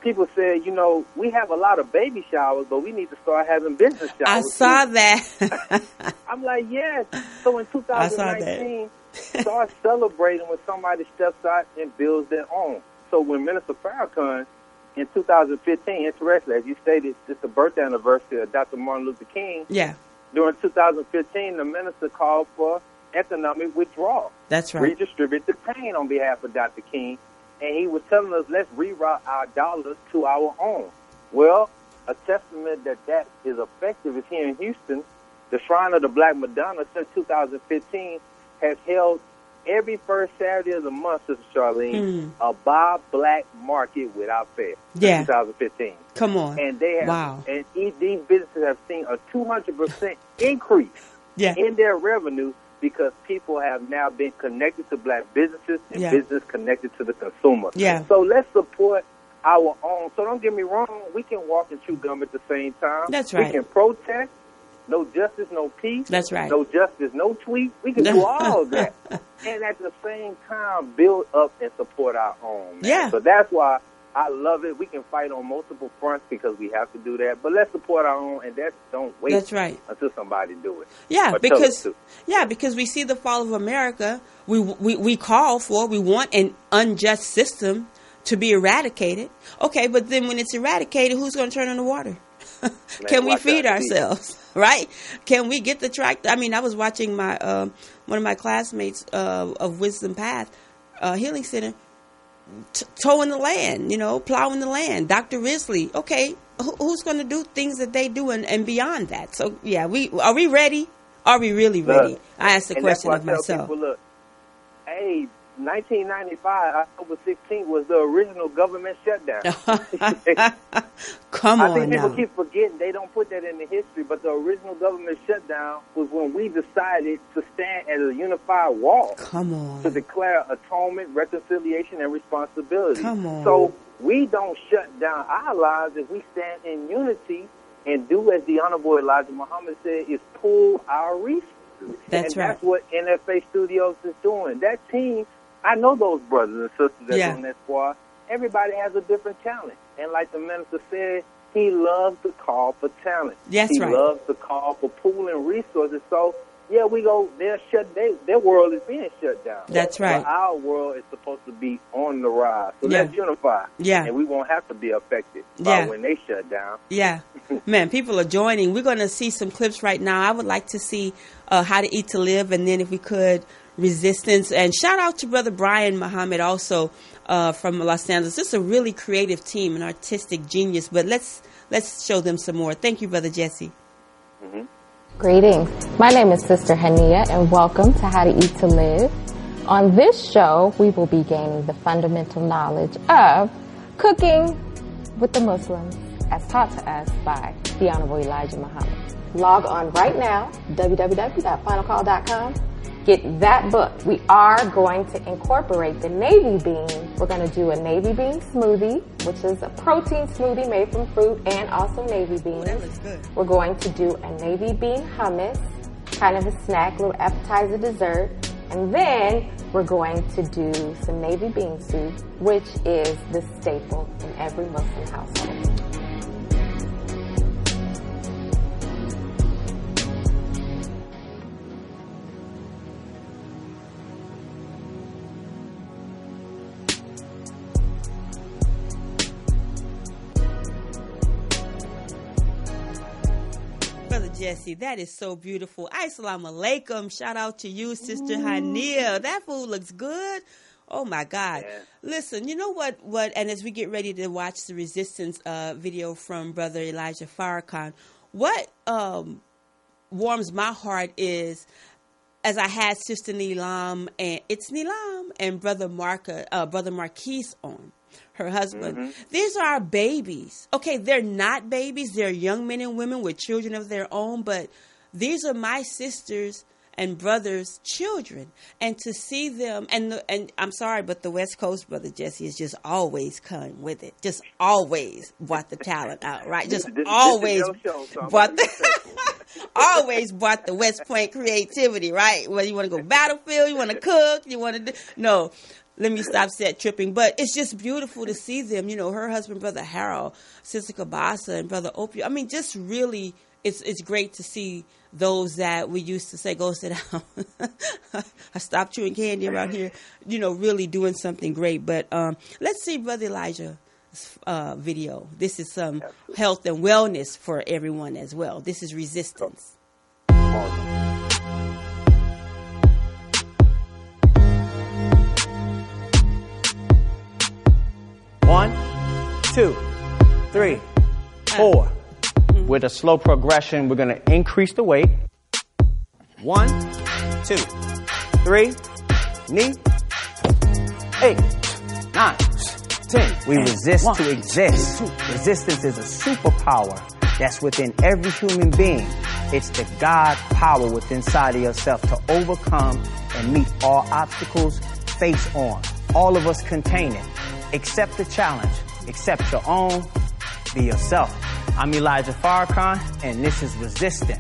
people say, we have a lot of baby showers, but we need to start having business showers. I saw that. I'm like, yes. So in 2019... start celebrating when somebody steps out and builds their own. So when Minister Farrakhan in 2015, interestingly, as you stated, it's the birthday anniversary of Dr. Martin Luther King. Yeah. During 2015, the minister called for economic withdrawal. That's right. Redistribute the pain on behalf of Dr. King. And he was telling us, let's reroute our dollars to our own. Well, a testament that is effective is here in Houston. The Shrine of the Black Madonna since 2015 has held every first Saturday of the month, Sister Charlene, a Buy Black market without fail. Yeah. 2015. Come on. And they have, wow. And these businesses have seen a 200% increase in their revenue because people have now been connected to black businesses and business connected to the consumer. Yeah. So let's support our own. So don't get me wrong, we can walk and chew gum at the same time. That's right. We can protest. No justice, no peace. That's right. No justice, no tweet. We can do all of that. And at the same time, build up and support our own. Man. Yeah. So that's why I love it. We can fight on multiple fronts because we have to do that. But let's support our own, and don't wait. That's right. Until somebody do it. Yeah, or because we see the fall of America. We want an unjust system to be eradicated. Okay, but then when it's eradicated, who's going to turn on the water? Can we feed ourselves? Right? Can we get the tractor? I mean, I was watching my one of my classmates of Wisdom Path Healing Center. Towing the land, plowing the land. Dr. Risley. Okay, who's going to do things that they do and beyond that? So, yeah, are we ready? Are we really ready? I asked the question of myself. People, look, hey, 1995, October 16th was the original government shutdown. Come on, I think people keep forgetting. They don't put that in the history, but the original government shutdown was when we decided to stand as a unified wall. Come on. To declare atonement, reconciliation, and responsibility. Come on. So we don't shut down our lives if we stand in unity and do as the Honorable Elijah Muhammad said, is pull our resources. That's right. That's what NFA Studios is doing. That team, I know those brothers and sisters that's on that squad. Everybody has a different talent. And like the minister said, he loves to call for talent. That's he right. He loves to call for pooling resources. So, yeah, we go, their world is being shut down. That's right. But our world is supposed to be on the rise. So let's unify. Yeah. And we won't have to be affected by when they shut down. Yeah. Man, people are joining. We're going to see some clips right now. I would like to see How to Eat to Live, and then if we could, Resistance. And shout out to Brother Brian Muhammad also from Los Angeles. This is a really creative team, an artistic genius. But let's show them some more. Thank you, Brother Jesse. Mm-hmm. Greetings. My name is Sister Hania, and welcome to How to Eat to Live. On this show, we will be gaining the fundamental knowledge of cooking with the Muslims, as taught to us by the Honorable Elijah Muhammad. Log on right now, www.finalcall.com. Get that book. We are going to incorporate the navy bean. We're going to do a navy bean smoothie, which is a protein smoothie made from fruit and also navy beans. That looks good. We're going to do a navy bean hummus, kind of a snack, little appetizer dessert. And then we're going to do some navy bean soup, which is the staple in every Muslim household. Jesse, that is so beautiful. Assalamu alaikum. Shout out to you, Sister Hania. That food looks good. Oh my God. Yeah. Listen, you know what, and as we get ready to watch the Resistance video from Brother Elijah Farrakhan, what warms my heart is, as I had Sister Nilam, and it's Nilam, and Brother Marquise on, her husband. Mm-hmm. These are our babies. Okay, they're not babies. They're young men and women with children of their own, but these are my sisters and brothers' children. And to see them, and I'm sorry, but the West Coast, Brother Jesse, is just always come with it. Just always brought the talent out, right? Just always brought always brought the West Point creativity, right? Whether you want to go battlefield, you want to cook, you want to no. Let me stop set tripping. But it's just beautiful to see them. You know, her husband, Brother Harold, Sister Kabasa, and Brother Opio. I mean, just really, it's great to see those that we used to say, go sit down. I stopped chewing candy around here, you know, really doing something great. But let's see Brother Elijah's video. This is some health and wellness for everyone as well. This is Resistance. One, 2, 3, 4. With a slow progression, we're going to increase the weight. 1, 2, 3, knee, 8, 9, 10. We resist to exist. Resistance is a superpower that's within every human being. It's the God power within inside of yourself to overcome and meet all obstacles face on. All of us contain it. Accept the challenge. Accept your own. Be yourself. I'm Elijah Farrakhan, and this is Resistance.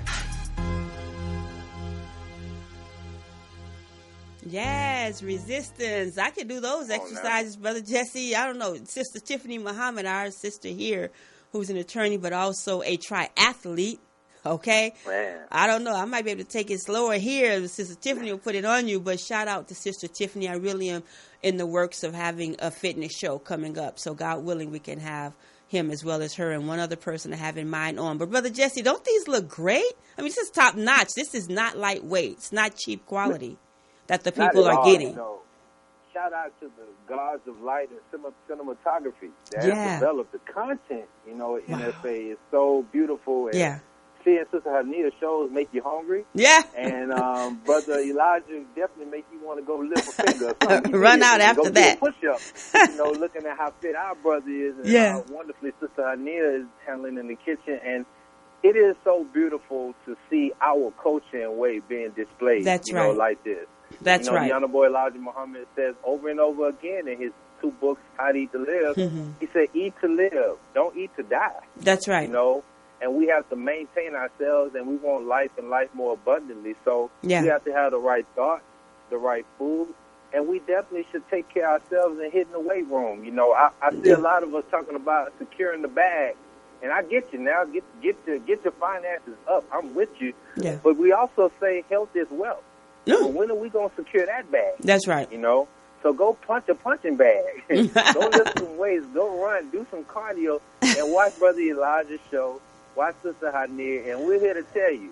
Yes, resistance. I can do those exercises, Brother Jesse. I don't know. Sister Tiffany Muhammad, our sister here, who's an attorney but also a triathlete. Okay? Man. I don't know. I might be able to take it slower here. Sister Tiffany will put it on you, but shout out to Sister Tiffany. I really am in the works of having a fitness show coming up. So God willing, we can have him as well as her and one other person to have in mind on. But Brother Jesse, don't these look great? I mean, this is top notch. This is not lightweight. It's not cheap quality that the people are getting. You know, shout out to the gods of light and cinematography that have developed the content. You know, NFA is so beautiful. And seeing Sister Hania shows make you hungry. Yeah. And Brother Elijah definitely make you want to go lift a finger. Run out after that. Push up. You know, looking at how fit our brother is and how wonderfully Sister Hania is handling in the kitchen. And it is so beautiful to see our culture and way being displayed. That's you know, like this. That's right. The Honorable Elijah Muhammad says over and over again in his 2 books, How to Eat to Live, he said, eat to live. Don't eat to die. That's right. You know? And we have to maintain ourselves, and we want life and life more abundantly. So we have to have the right thoughts, the right food, and we definitely should take care of ourselves and hit in the weight room. You know, I see a lot of us talking about securing the bag, and I get you now. Get your finances up. I'm with you. Yeah. But we also say health is wealth. So when are we going to secure that bag? That's right. You know, so go punch a punching bag. Go lift some weights. Go run. Do some cardio, and watch Brother Elijah's show. Watch Sister Hania, and we're here to tell you,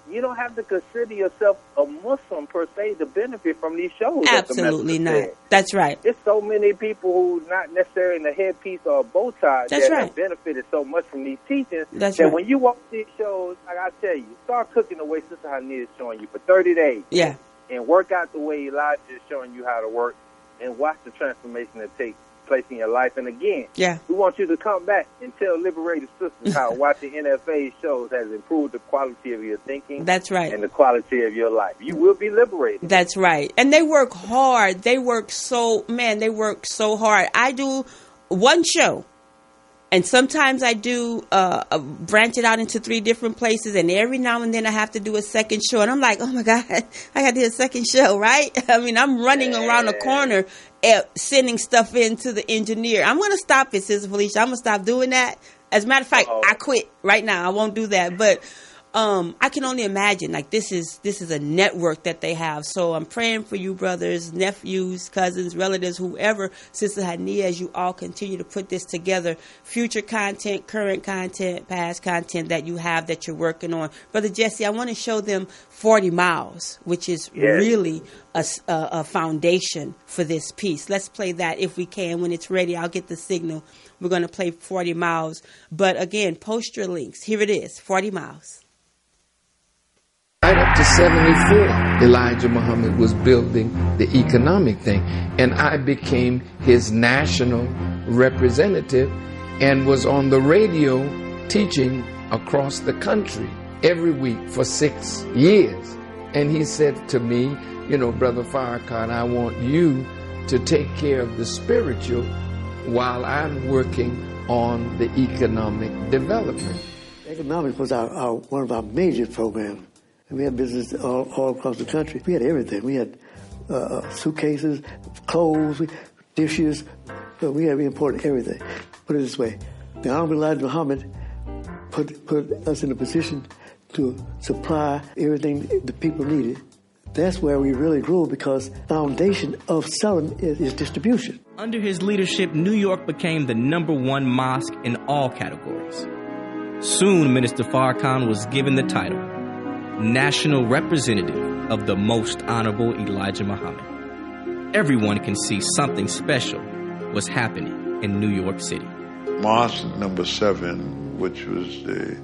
you don't have to consider yourself a Muslim per se to benefit from these shows. Absolutely not. That's right. There's so many people who not necessarily in a headpiece or a bow tie that have benefited so much from these teachings. That when you watch these shows, like I tell you, start cooking the way Sister Hania is showing you for 30 days. Yeah. And work out the way Elijah is showing you how to work, and watch the transformation that takes place in your life. And again, we want you to come back and tell Liberated Sisters how watching NFA shows has improved the quality of your thinking. That's right. And the quality of your life. You will be liberated. That's right. And they work hard. They work so hard. I do one show, and sometimes I do branch it out into 3 different places, and every now and then I have to do a second show. And I'm like, oh my God, I got to do a second show, right? I mean, I'm running around the corner sending stuff in to the engineer. I'm going to stop it, Sister Felicia. I'm going to stop doing that. As a matter of fact, I quit right now. I won't do that. But I can only imagine, like, this is a network that they have. So I'm praying for you, brothers, nephews, cousins, relatives, whoever, Sister Hania, as you all continue to put this together. Future content, current content, past content that you have that you're working on. Brother Jesse, I want to show them 40 Miles, which is really a foundation for this piece. Let's play that if we can. When it's ready, I'll get the signal. We're going to play 40 Miles. But again, post your links. Here it is, 40 Miles. Right up to 74, Elijah Muhammad was building the economic thing. And I became his national representative and was on the radio teaching across the country every week for 6 years. And he said to me, you know, Brother Farrakhan, I want you to take care of the spiritual while I'm working on the economic development. Economics was one of our major programs. And we had business all across the country. We had everything. We had suitcases, clothes, dishes. We imported everything. Put it this way. The Honorable Elijah Muhammad put us in a position to supply everything the people needed. That's where we really grew, because the foundation of selling is distribution. Under his leadership, New York became the #1 mosque in all categories. Soon, Minister Farrakhan was given the title National Representative of the Most Honorable Elijah Muhammad. Everyone can see something special was happening in New York City. Mosque number 7, which was the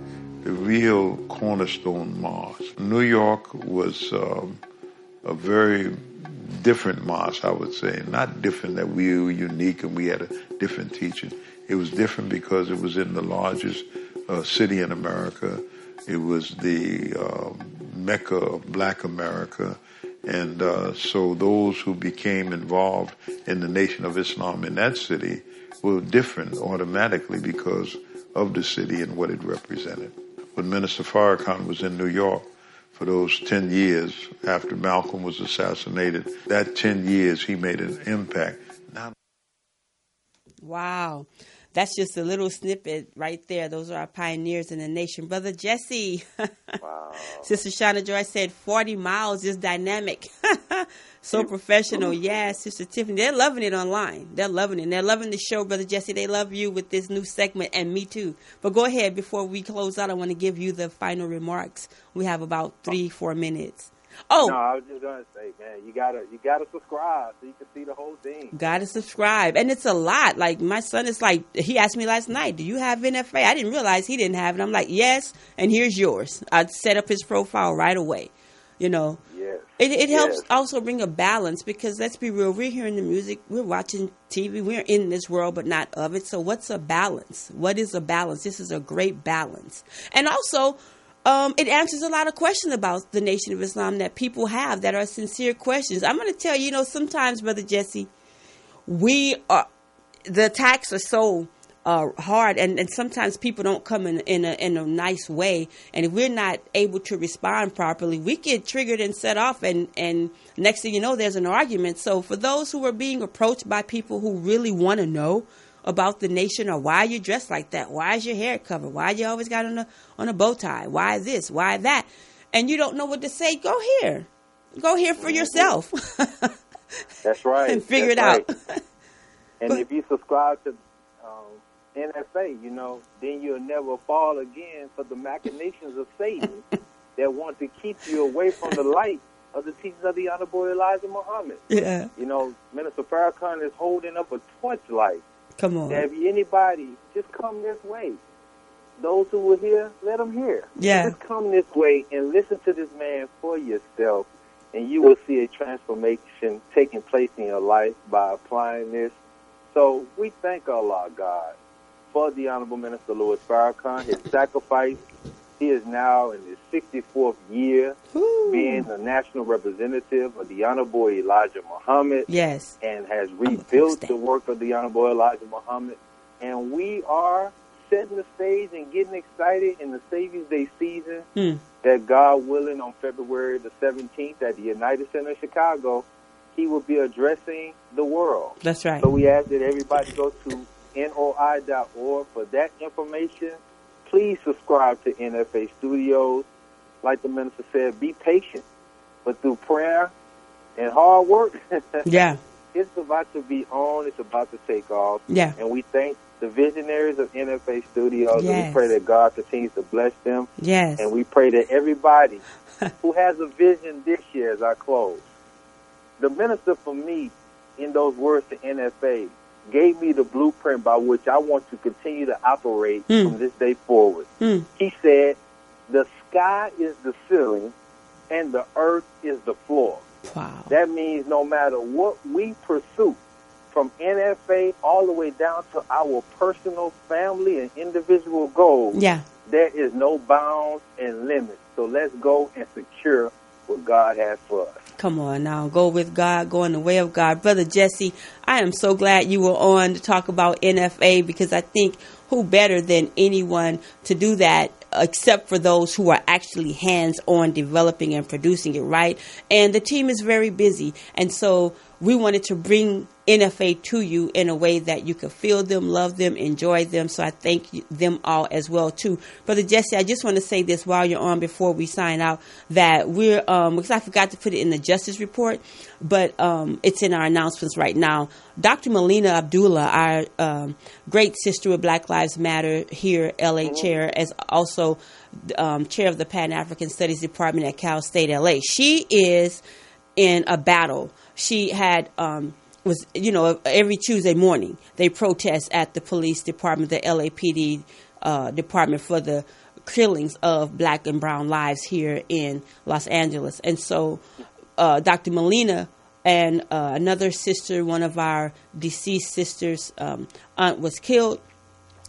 real cornerstone mosque. New York was a very different mosque, I would say. Not different that we were unique and we had a different teaching. It was different because it was in the largest city in America. It was the Mecca of Black America. And so those who became involved in the Nation of Islam in that city were different automatically because of the city and what it represented. When Minister Farrakhan was in New York, for those 10 years after Malcolm was assassinated. That 10 years, he made an impact. Wow. That's just a little snippet right there. Those are our pioneers in the nation. Brother Jesse. Wow. Sister Shauna Joy said 40 miles is dynamic. So professional. Yeah, Sister Tiffany. They're loving it online. They're loving it. And they're loving the show, Brother Jesse. They love you with this new segment, and me too. But go ahead. Before we close out, I want to give you the final remarks. We have about 3-4 minutes. Oh, no, I was just gonna say, man, you gotta subscribe so you can see the whole thing. Gotta subscribe, and it's a lot. Like my son is like, he asked me last night, "Do you have NFA?" I didn't realize he didn't have it. I'm like, "Yes," and here's yours. I set up his profile right away. You know, yes. It helps also bring a balance because let's be real, we're hearing the music, we're watching TV, we're in this world, but not of it. So what's a balance? What is a balance? This is a great balance, and also. It answers a lot of questions about the Nation of Islam that people have that are sincere questions. I'm going to tell you, sometimes, Brother Jesse, the attacks are so hard, and sometimes people don't come in a nice way. And if we're not able to respond properly, we get triggered and set off, and next thing you know, there's an argument. So for those who are being approached by people who really want to know about the nation, or why you dressed like that, why is your hair covered, why you always got on a bow tie, why this, why that, and you don't know what to say, go here for yourself. That's right. And figure it out. And if you subscribe to NFA, then you'll never fall again for the machinations of Satan that want to keep you away from the light of the teachings of the Honorable Elijah Muhammad. Yeah. Minister Farrakhan is holding up a torchlight. Come on. If anybody, just come this way. Those who were here, let them hear. Yeah. Just come this way and listen to this man for yourself, and you will see a transformation taking place in your life by applying this. So we thank Allah, God, for the Honorable Minister Louis Farrakhan, his sacrifice. He is now in his 64th year being the national representative of the Honorable Elijah Muhammad. Yes. And has rebuilt the work of the Honorable Elijah Muhammad. And we are setting the stage and getting excited in the Savior's Day season that God willing on February the 17th at the United Center in Chicago, he will be addressing the world. That's right. So we ask that everybody go to NOI.org for that information. Please subscribe to NFA Studios. Like the minister said, be patient. But through prayer and hard work, it's about to be on. It's about to take off. Yeah. And we thank the visionaries of NFA Studios. Yes. And we pray that God continues to bless them. Yes. And we pray that everybody who has a vision this year, as I close, the minister for me, in those words to NFA, gave me the blueprint by which I want to continue to operate from this day forward. He said, the sky is the ceiling and the earth is the floor. Wow. That means no matter what we pursue, from NFA all the way down to our personal, family, and individual goals, there is no bounds and limits. So let's go and secure what God has for us. Come on now, go with God, go in the way of God. Brother Jesse, I am so glad you were on to talk about NFA because I think who better than anyone to do that except for those who are actually hands-on developing and producing it, right? And the team is very busy. And so we wanted to bring NFA to you in a way that you could feel them, love them, enjoy them. So I thank them all as well, too. Brother Jesse, I just want to say this while you're on before we sign out, that we're, because I forgot to put it in the Justice Report, but it's in our announcements right now. Dr. Melina Abdullah, our great sister with Black Lives Matter here, LA chair, as also chair of the Pan-African Studies Department at Cal State LA. She is in a battle. She had was, every Tuesday morning they protest at the police department, the LAPD department, for the killings of black and brown lives here in Los Angeles. And so Dr. Melina and another sister, one of our deceased sisters, aunt was killed.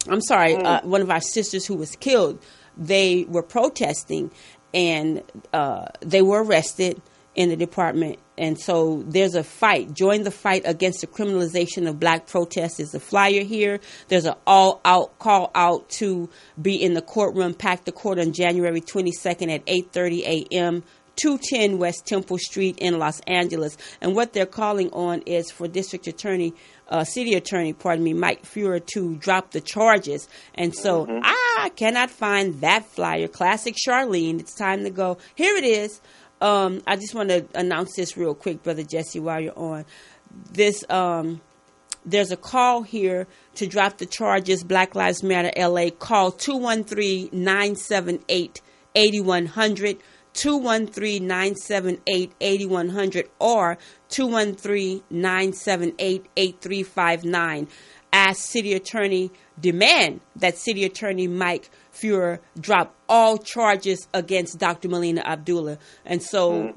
I'm sorry, one of our sisters who was killed, they were protesting and they were arrested in the department And so there's a fight. Join the fight against the criminalization of black protests is the flyer here. There's an all-out call out to be in the courtroom, pack the court on January 22nd at 8:30 a.m., 210 West Temple Street in Los Angeles. And what they're calling on is for City Attorney, Mike Fuhrer to drop the charges. And so I cannot find that flyer. Classic Charlene. It's time to go. Here it is. I just want to announce this real quick, Brother Jesse, while you're on. This, there's a call here to drop the charges. Black Lives Matter LA. Call 213-978-8100. 213-978-8100 or 213-978-8359. Ask City Attorney, demand that City Attorney Mike Fuhrer drop all charges against Dr. Melina Abdullah. And so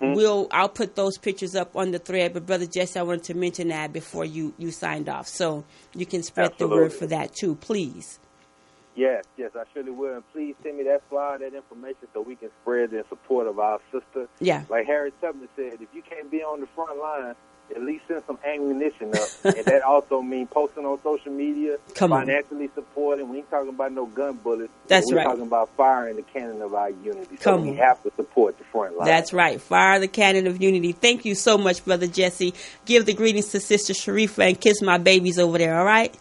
I'll put those pictures up on the thread. But Brother Jesse, I wanted to mention that before you signed off. So you can spread the word for that too, please. Yes, I surely will. And please send me that flyer, that information, so we can spread in support of our sister. Yeah. Like Harry Tubman said, if you can't be on the front line, at least send some ammunition up. And that also means posting on social media, financially supporting. We ain't talking about no gun bullets. That's right. We're talking about firing the cannon of our unity. So we have to support the front line. That's right. Fire the cannon of unity. Thank you so much, Brother Jesse. Give the greetings to Sister Sharifa and kiss my babies over there, all right?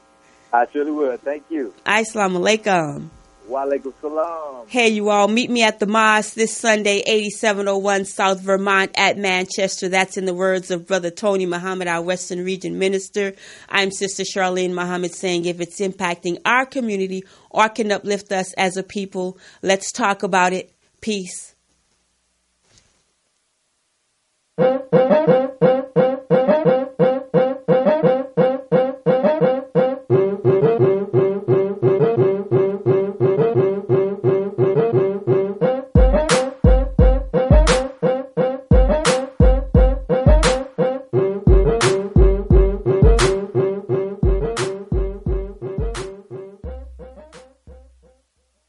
I surely will. Thank you. Assalamu alaikum. Wa alaikum salam. Hey, you all. Meet me at the mosque this Sunday, 8701 South Vermont at Manchester. That's in the words of Brother Tony Muhammad, our Western Region Minister. I'm Sister Charlene Muhammad saying if it's impacting our community or can uplift us as a people, let's talk about it. Peace.